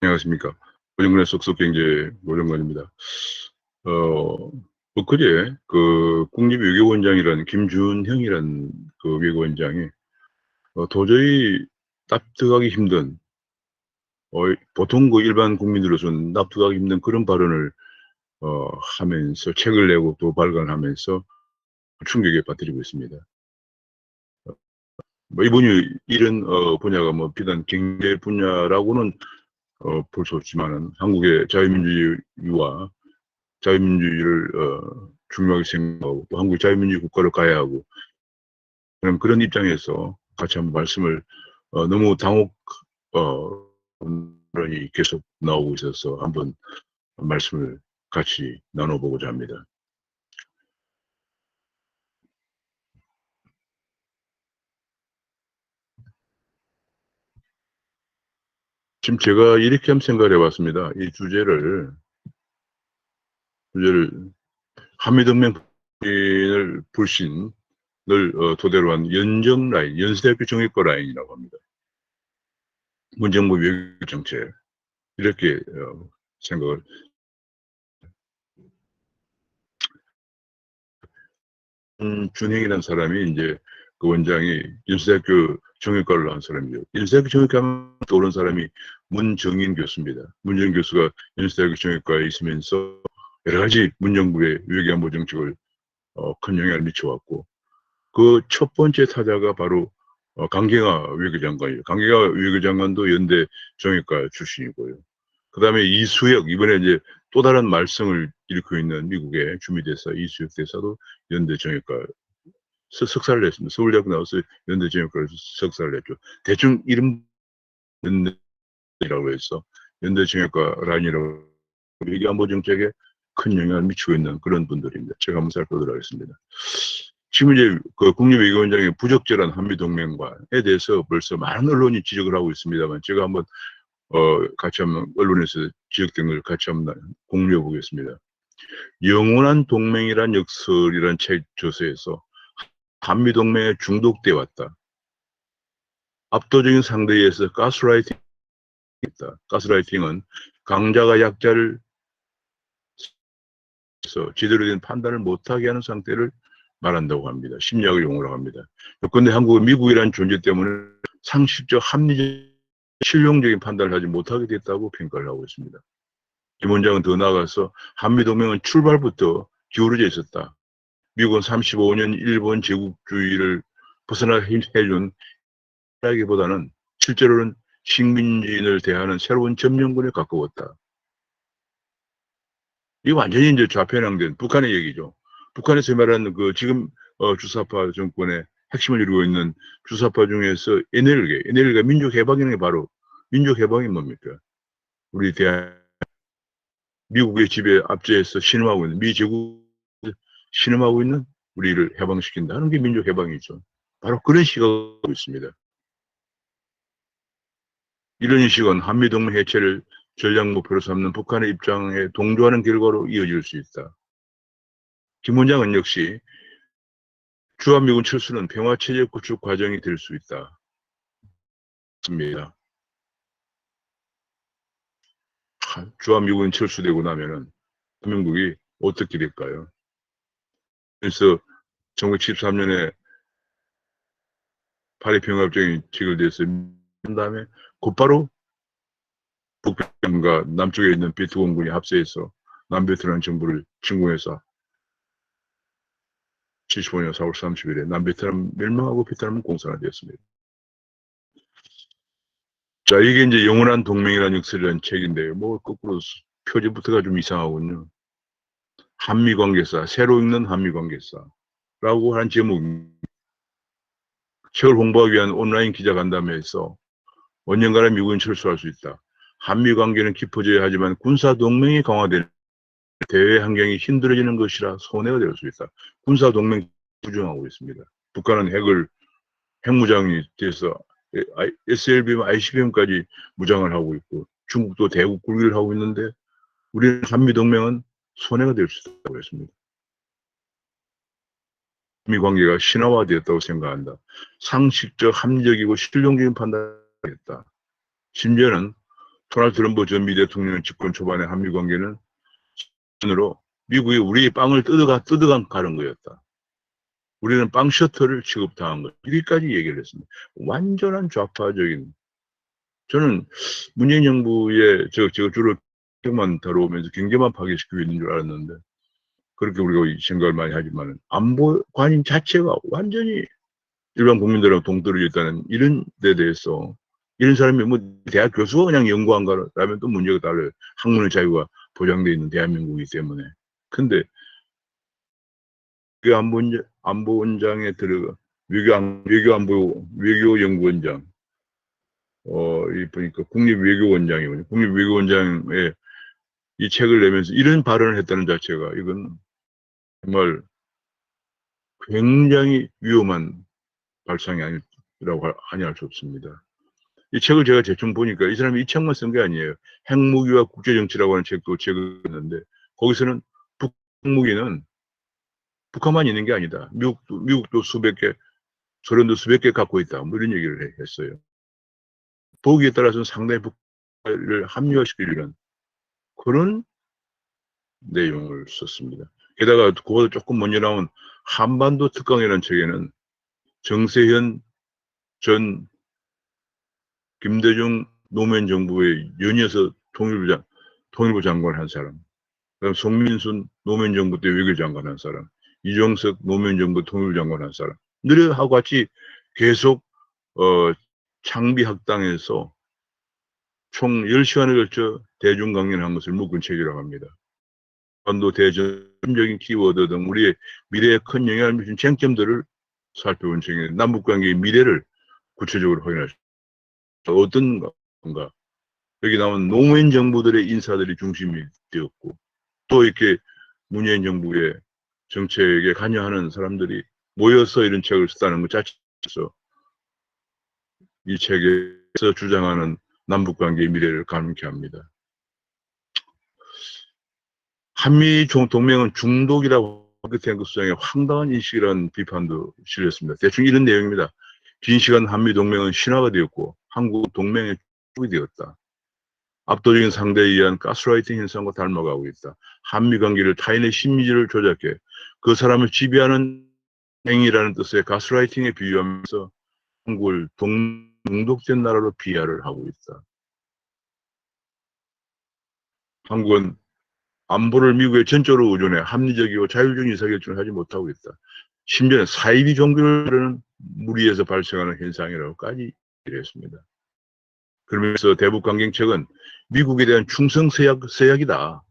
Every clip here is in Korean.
안녕하십니까. 고정근의 쏙쏙경제 고정근입니다. 엊그제 국립외교원장이라는 김준형이라는 그 외교원장이 도저히 납득하기 힘든, 보통 일반 국민들로서는 납득하기 힘든 그런 발언을 하면서 책을 내고 또 발간하면서 충격에 빠뜨리고 있습니다. 이분이 이런 분야가 비단 경제 분야라고는 볼 수 없지만은 한국의 자유민주주의와 자유민주주의를 중요하게 생각하고 또 한국 자유민주주의 국가를 가야 하고 그런 입장에서 같이 한번 말씀을 너무 당혹론이 계속 나오고 있어서 한번 말씀을 같이 나눠보고자 합니다. 지금 제가 이렇게 한번 생각을 해봤습니다. 이 주제를 한미동맹 을 불신을 토대로 한 연정 라인, 연세대학교 정외과 라인이라고 합니다. 문정부 외교 정책 이렇게 생각을. 준행이라는 사람이 이제 그 원장이 연세대학교 정외과를 나온 사람이죠. 연세대학교 정외과 하면 떠오른 사람이 문정인 교수입니다. 문정인 교수가 연세대학교 정외과에 있으면서 여러 가지 문정부의 외교안보 정책을 큰 영향을 미쳐왔고 그 첫 번째 타자가 바로 강경화 외교장관이에요. 강경화 외교장관도 연대 정외과 출신이고요. 그 다음에 이수혁, 이번에 이제 또 다른 말썽을 일으키고 있는 미국의 주미대사 이수혁 대사도 연대 정외과 석사를 했습니다. 서울대학 나와서 연대 정외과에서 석사를 했죠. 대충 이름 연대라고 해서 연대 정외과 라인이라고 외교안보 정책에 큰 영향을 미치고 있는 그런 분들입니다. 제가 한번 살펴보도록 하겠습니다. 지금 이제 그 국립외교원장의 부적절한 한미동맹과에 대해서 벌써 많은 언론이 지적을 하고 있습니다만 제가 한번 같이 한번 언론에서 지적된 걸 같이 한번 공유해 보겠습니다. 영원한 동맹이란 역설이란 책 저서에서 한미동맹에 중독돼 왔다. 압도적인 상대에 의해서 가스라이팅이 있다. 가스라이팅은 강자가 약자를 제대로 된 판단을 못하게 하는 상태를 말한다고 합니다. 심리학을 용어로 합니다. 그런데 한국은 미국이라는 존재 때문에 상식적 합리적 실용적인 판단을 하지 못하게 됐다고 평가를 하고 있습니다. 김 원장은 더 나아가서 한미동맹은 출발부터 기울어져 있었다. 미국은 35년 일본 제국주의를 벗어나 해준 이야기보다는 실제로는 식민지인을 대하는 새로운 점령군에 가까웠다. 이거 완전히 이제 좌편향된 북한의 얘기죠. 북한에서 말하는 그 지금 주사파 정권의 핵심을 이루고 있는 주사파 중에서 NLL가 민족해방이라는 게 바로 민족해방이 뭡니까? 우리 미국의 지배 압제해서 신음하고 있는 미 제국 신음하고 있는 우리를 해방시킨다 하는 게 민족해방이죠. 바로 그런 시각을 하고 있습니다. 이런 인식은 한미동맹 해체를 전략 목표로 삼는 북한의 입장에 동조하는 결과로 이어질 수 있다. 김 원장은 역시 주한미군 철수는 평화체제 구축 과정이 될 수 있다. 입니다. 주한미군 철수되고 나면은 대한민국이 어떻게 될까요? 그래서 1973년에 파리평화협정이 체결돼서 한 다음에 곧바로 북한과 남쪽에 있는 베트공군이 합세해서 남베트남 정부를 침공해서 75년 4월 30일에 남베트남 멸망하고 베트남은 공산화되었습니다. 자, 이게 이제 영원한 동맹이라는 역설이라는 책인데요. 거꾸로 표지부터가 좀 이상하군요. 한미관계사, 새로 읽는 한미관계사라고 한 제목입니다. 책을 홍보하기 위한 온라인 기자간담회에서 언젠가는 미국은 철수할 수 있다. 한미관계는 깊어져야 하지만 군사동맹이 강화되는 대외 환경이 힘들어지는 것이라 손해가 될 수 있다. 군사동맹 부정하고 있습니다. 북한은 핵무장이 돼서 SLBM, ICBM까지 무장을 하고 있고 중국도 대국 굴기를 하고 있는데 우리는 한미동맹은 손해가 될 수 있다고 했습니다. 한미관계가 신화화되었다고 생각한다. 상식적, 합리적이고 실용적인 판단을 했다. 심지어는 도널드 트럼프 전 미 대통령 집권 초반의 한미 관계는 으로 미국이 우리의 빵을 뜯어간 가는 거였다. 우리는 빵 셔터를 취급당한 것. 이렇게까지 얘기를 했습니다. 완전한 좌파적인. 저는 문재인 정부의 주로 정책만 다루면서 경제만 파괴시키고 있는 줄 알았는데 그렇게 우리가 생각을 많이 하지만 안보관인 자체가 완전히 일반 국민들하고 동떨어져 있다는 이런 데 대해서 이런 사람이 뭐 대학 교수가 그냥 연구한가라면 또 문제가 달라요. 학문의 자유가 보장되어 있는 대한민국이기 때문에. 근데 그 안보원장에 들어가 외교연구원장 이 보니까 국립외교원장이군요. 국립외교원장의 이 책을 내면서 이런 발언을 했다는 자체가 이건 정말 굉장히 위험한 발상이 아니라고 하니 할 수 없습니다. 이 책을 제가 대충 보니까 이 사람이 이 책만 쓴 게 아니에요. 핵무기와 국제정치라고 하는 책을 썼는데 거기서는 핵무기는 북한만 있는 게 아니다. 미국도 수백 개, 소련도 수백 개 갖고 있다. 뭐 이런 얘기를 했어요. 보기에 따라서는 상당히 북한을 합리화시키려는 그런 내용을 썼습니다. 게다가 그거 조금 먼저 나온 한반도 특강이라는 책에는 정세현 전 김대중 노무현 정부의 연이어서 통일부 장관 한 사람, 그다음 송민순 노무현 정부 때 외교장관 한 사람, 이종석 노무현 정부 통일부 장관 한 사람, 늘하고 같이 계속 창비학당에서 총 10시간에 걸쳐 대중 강연한 것을 묶은 책이라고 합니다. 한반도 대전적인 키워드 등 우리의 미래에 큰 영향을 미친 쟁점들을 살펴본 책이에요. 남북관계의 미래를 구체적으로 확인할 수 있다. 어떤 건가? 여기 나온 노무현 정부들의 인사들이 중심이 되었고 또 이렇게 문재인 정부의 정책에 관여하는 사람들이 모여서 이런 책을 썼다는 것 자체에서 이 책에서 주장하는 남북관계의 미래를 가능케 합니다. 한미 동맹은 중독이라고 탱크 수장의 황당한 인식이라는 비판도 실렸습니다. 대충 이런 내용입니다. 긴 시간 한미 동맹은 신화가 되었고 한국 동맹의 축이 되었다. 압도적인 상대에 의한 가스라이팅 현상과 닮아가고 있다. 한미 관계를 타인의 심리를 조작해 그 사람을 지배하는 행위라는 뜻의 가스라이팅에 비유하면서 한국을 중독된 나라로 비하를 하고 있다. 한국은 안보를 미국에 전적으로 의존해 합리적이고 자율적인 의사결정을 하지 못하고 있다. 심지어는 사이비 종교를 무리해서 발생하는 현상이라고까지 얘기했습니다. 그러면서 대북관경책은 미국에 대한 충성서약이다.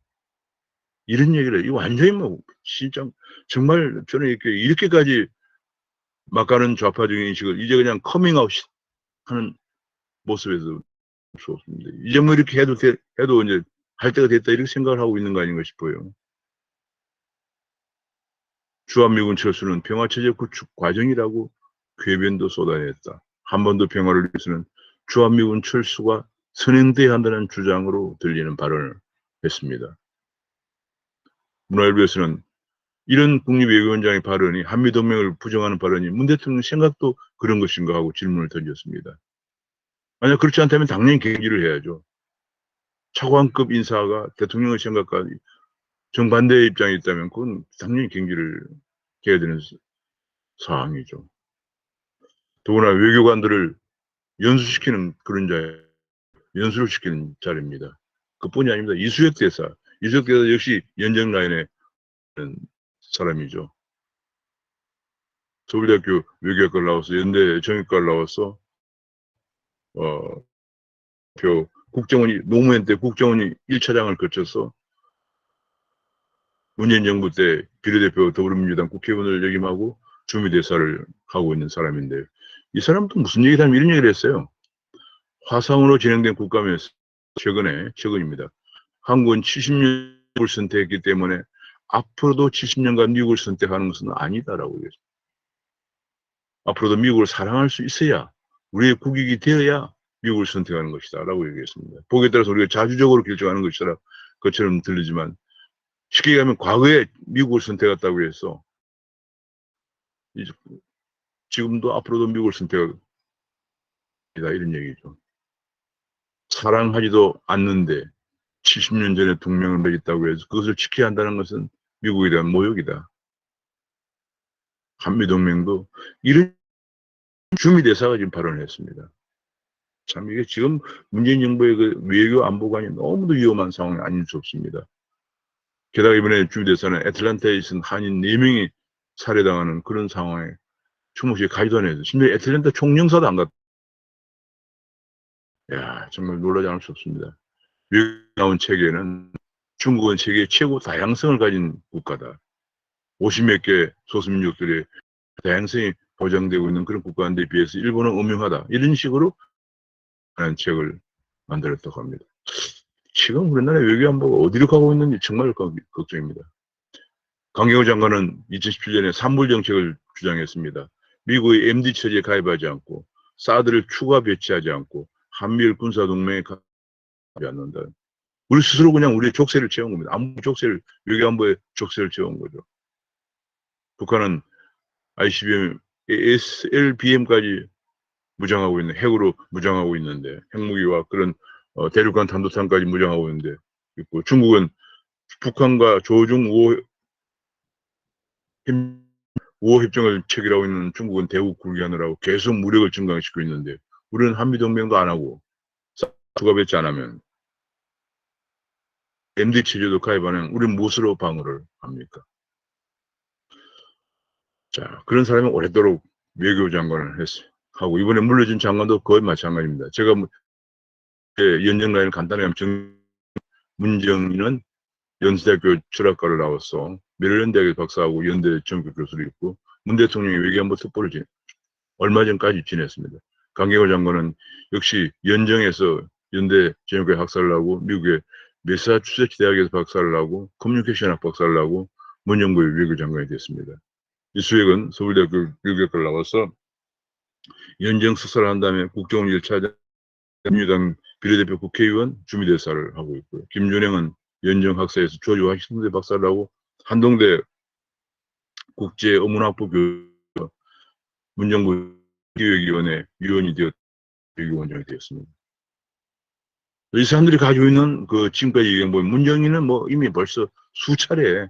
이런 얘기를, 이거 완전히 뭐, 진짜, 정말 저는 이렇게까지 막가는 좌파적인 인식을 이제 그냥 커밍아웃 하는 모습에서 수 없습니다. 이제 뭐 이렇게 해도 이제 할 때가 됐다 이렇게 생각을 하고 있는 거 아닌가 싶어요. 주한미군 철수는 평화체제 구축 과정이라고 궤변도 쏟아냈다. 한반도 평화를 위해서는 주한미군 철수가 선행돼야 한다는 주장으로 들리는 발언을 했습니다. 문화일보에서는 이런 국립외교원장의 발언이 한미동맹을 부정하는 발언이 문 대통령 생각도 그런 것인가 하고 질문을 던졌습니다. 만약 그렇지 않다면 당연히 경기를 해야죠. 차관급 인사가 대통령의 생각과 정반대의 입장이 있다면 그건 당연히 경기를 해야 되는 사항이죠. 더구나 외교관들을 연수시키는 연수를 시키는 자리입니다. 그뿐이 아닙니다. 이수혁 대사 역시 연정 라인의 사람이죠. 서울대학교 외교학과를 나와서 연대 정육과를 나와서 노무현 때 국정원이 1차장을 거쳐서 문재인 정부 때 비례대표 더불어민주당 국회의원을 역임하고 주미대사를 하고 있는 사람인데요. 이 사람도 무슨 얘기를 하면 이런 얘기를 했어요. 화상으로 진행된 국감에서 최근입니다. 한국은 70년을 선택했기 때문에 앞으로도 70년간 미국을 선택하는 것은 아니다라고 얘기했습니다. 앞으로도 미국을 사랑할 수 있어야 우리의 국익이 되어야 미국을 선택하는 것이다 라고 얘기했습니다. 보기에 따라서 우리가 자주적으로 결정하는 것이라 것처럼 들리지만 쉽게 얘기하면 과거에 미국을 선택했다고 해서 지금도 앞으로도 미국을 선택하다 이런 얘기죠. 사랑하지도 않는데 70년 전에 동맹을 맺었다고 해서 그것을 지켜야 한다는 것은 미국에 대한 모욕이다. 한미동맹도 이런 주미대사가 지금 발언을 했습니다. 참 이게 지금 문재인 정부의 그 외교 안보관이 너무도 위험한 상황이 아닐 수 없습니다. 게다가 이번에 주미대사는 애틀랜타에 있은 한인 4명이 살해당하는 그런 상황에 충무시에 가지도 않아서 심지어 애틀랜타 총영사도 안 갔다. 야, 정말 놀라지 않을 수 없습니다. 외교 나온 책에는 중국은 세계 최고 다양성을 가진 국가다. 50몇 개 소수민족들의 다양성이 보장되고 있는 그런 국가인데 비해서 일본은 엄명하다. 이런 식으로 하는 책을 만들었다고 합니다. 지금 우리나라의 외교 안보가 어디로 가고 있는지 정말 걱정입니다. 강경호 장관은 2017년에 산불 정책을 주장했습니다. 미국의 MD 체제에 가입하지 않고 사드를 추가 배치하지 않고 한미일 군사동맹에 가입하지 않는다. 우리 스스로 그냥 우리의 족쇄를 채운 겁니다. 안보 족쇄를, 외교 안보의 족쇄를 채운 거죠. 북한은 ICBM, SLBM까지 무장하고 있는, 핵으로 무장하고 있는데, 핵무기와 그런 대륙간 탄도탄까지 무장하고 있는데 있고, 중국은 북한과 조중 5호 협정을 체결하고 있는 중국은 대북 굴기하느라고 계속 무력을 증강시키고 있는데, 우리는 한미동맹도 안 하고 추가 배치 안 하면 MD 체제도 가입 안 하면 우리는 무엇으로 방어를 합니까? 자, 그런 사람이 오랫도록 외교장관을 하고 이번에 물려준 장관도 거의 마찬가지입니다. 제가 연정 라인을 간단히 하면 문정인은 연세대학교 철학과를 나왔어. 메릴랜드 박사하고 연대 정교 교수로 있고 문 대통령이 외교안보 특보를 얼마 전까지 지냈습니다. 강경호 장관은 역시 연정에서 연대 정교회 학사를 하고 미국의 매사추세츠 대학에서 박사를 하고 커뮤니케이션학 박사를 하고 문정부의 외교장관이 됐습니다. 이수혁은 서울대학교 외교학과를 나와서 연정 석사를 한 다음에 국정원 1차장 민주당 비례대표 국회의원 주미대사를 하고 있고요. 김준영은 연정학사에서 조지 워싱턴대 박사를 하고 한동대 국제어문학부 교수 문정부 기획위원회 위원이 되었 외교원장이 되었습니다. 이 사람들이 가지고 있는 그 지금까지 얘기한 뭐 문정인은 뭐 이미 벌써 수차례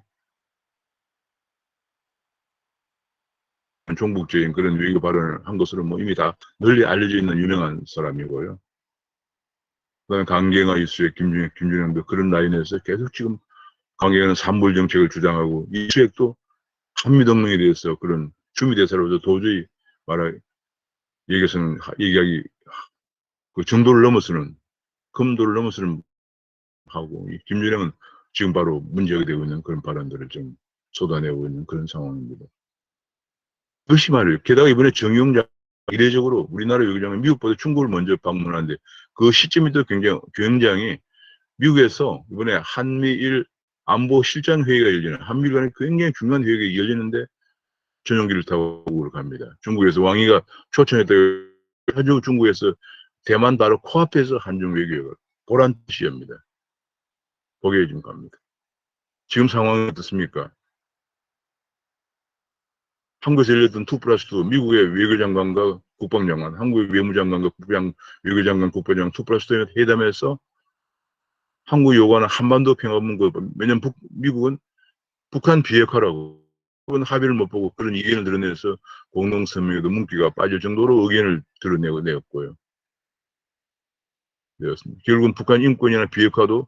종북적인 그런 외교 발언을 한 것으로 뭐 이미 다 널리 알려져 있는 유명한 사람이고요. 그다음에 강경화 이수혁, 김준영도 그런 라인에서 계속 지금 강경화는 산불 정책을 주장하고 이수혁도 한미동맹에 대해서 그런 주미대사로서 도저히 얘기하기 그 정도를 넘어서는 금도를 넘어서는 하고 김준영은 지금 바로 문제가 되고 있는 그런 발언들을 좀 쏟아내고 있는 그런 상황입니다. 그것이 말이에요. 게다가 이번에 정용장 이례적으로 우리나라 외교장은 미국보다 중국을 먼저 방문하는데 그 시점이 또 굉장히 미국에서 이번에 한미일 안보 실장 회의가 열리는 한미일 간에 굉장히 중요한 회의가 열리는데 전용기를 타고 갑니다. 중국에서 왕이가 초청했다고 해가지고 중국에서 대만 바로 코앞에서 한중 외교가 보란 뜻이옵니다. 거기에 지금 갑니다. 지금 상황이 어떻습니까? 한국에서 열렸던 2+2 미국의 외교장관과 국방장관, 한국의 외무장관과 외교장관, 국방장관 2+2 회담에서 한국이 요구하는 한반도 평화문구, 왜냐면 미국은 북한 비핵화라고 그건 합의를 못 보고 그런 의견을 드러내서 공동성명에도 문기가 빠질 정도로 의견을 드러내고 내었고요. 되었습니다. 결국은 북한 인권이나 비핵화도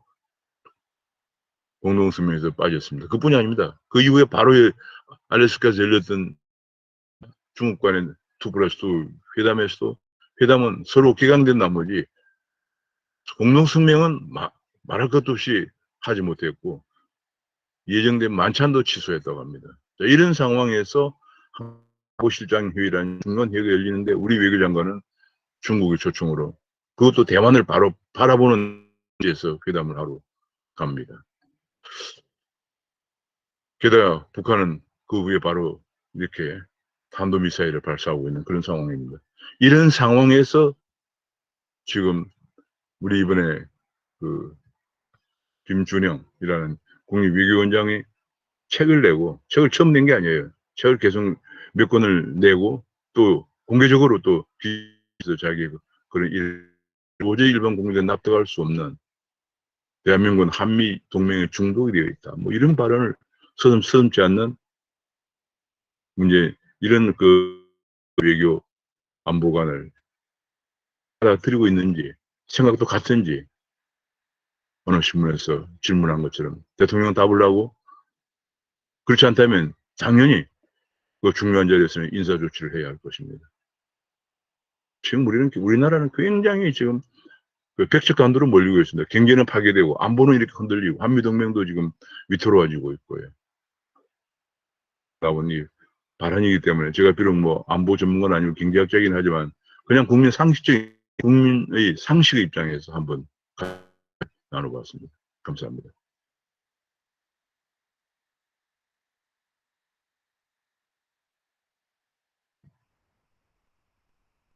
공동성명에서 빠졌습니다. 그뿐이 아닙니다. 그 이후에 바로 알래스카에서 열렸던 중국 간의 2+2 회담에서도 회담은 서로 기강된 나머지 공동성명은 말할 것도 없이 하지 못했고 예정된 만찬도 취소했다고 합니다. 자, 이런 상황에서 한국실장 회의라는 중간 회의가 열리는데 우리 외교장관은 중국의 초청으로 그것도 대만을 바로 바라보는 데서 회담을 하러 갑니다. 게다가 북한은 그 후에 바로 이렇게 탄도미사일을 발사하고 있는 그런 상황입니다. 이런 상황에서 지금 우리 이번에 그 김준영이라는 국립외교원장이 책을 처음 낸 게 아니에요. 책을 계속 몇 권을 내고 또 공개적으로 또 자기 그런 일 도저히 일반 국민들이 납득할 수 없는 대한민국은 한미 동맹에 중독이 되어 있다. 뭐 이런 발언을 서슴지 않는 이제 이런 그 외교 안보관을 받아들이고 있는지 생각도 같은지 어느 신문에서 질문한 것처럼 대통령 답을 하고 그렇지 않다면 당연히 그 중요한 자리에서는 인사 조치를 해야 할 것입니다. 지금 우리나라는 굉장히 지금 그 백척간도로 몰리고 있습니다. 경제는 파괴되고 안보는 이렇게 흔들리고 한미동맹도 지금 위태로워지고 있고요. 나오니 발언이기 때문에 제가 비록 뭐 안보 전문가는 아니고 경제학자이긴 하지만 그냥 국민의 상식의 입장에서 한번 나눠봤습니다. 감사합니다.